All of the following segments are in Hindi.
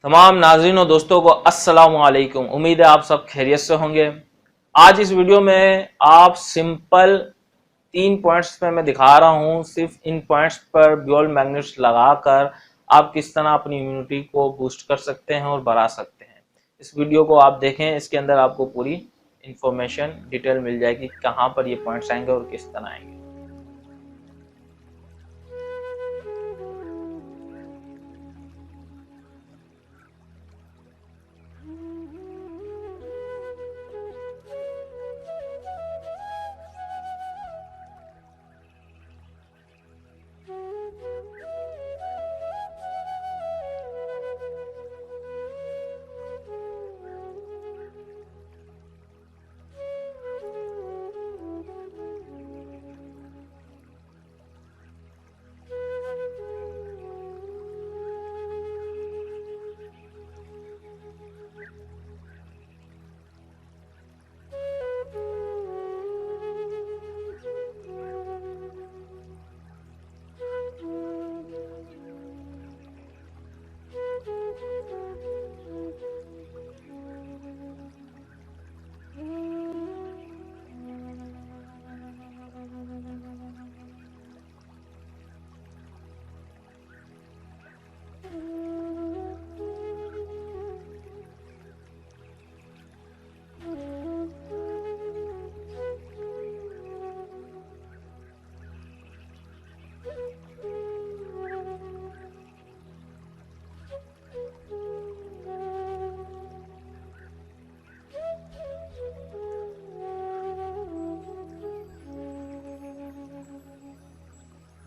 तमाम नाज़रीन और दोस्तों को अस्सलाम वालेकुम। उम्मीद है आप सब खैरियत से होंगे। आज इस वीडियो में आप सिंपल 3 पॉइंट्स पे मैं दिखा रहा हूँ। सिर्फ इन पॉइंट्स पर ड्यूल मैग्नेट्स लगाकर आप किस तरह अपनी इम्यूनिटी को बूस्ट कर सकते हैं और बढ़ा सकते हैं। इस वीडियो को आप देखें, इसके अंदर आपको पूरी इंफॉर्मेशन डिटेल मिल जाएगी, कहाँ पर ये पॉइंट्स आएंगे और किस तरह आएंगे।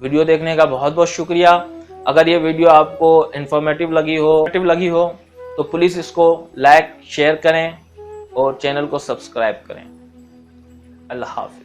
वीडियो देखने का बहुत बहुत शुक्रिया। अगर ये वीडियो आपको इंफॉर्मेटिव लगी हो तो प्लीज़ इसको लाइक शेयर करें और चैनल को सब्सक्राइब करें। अल्लाह हाफ़िज़।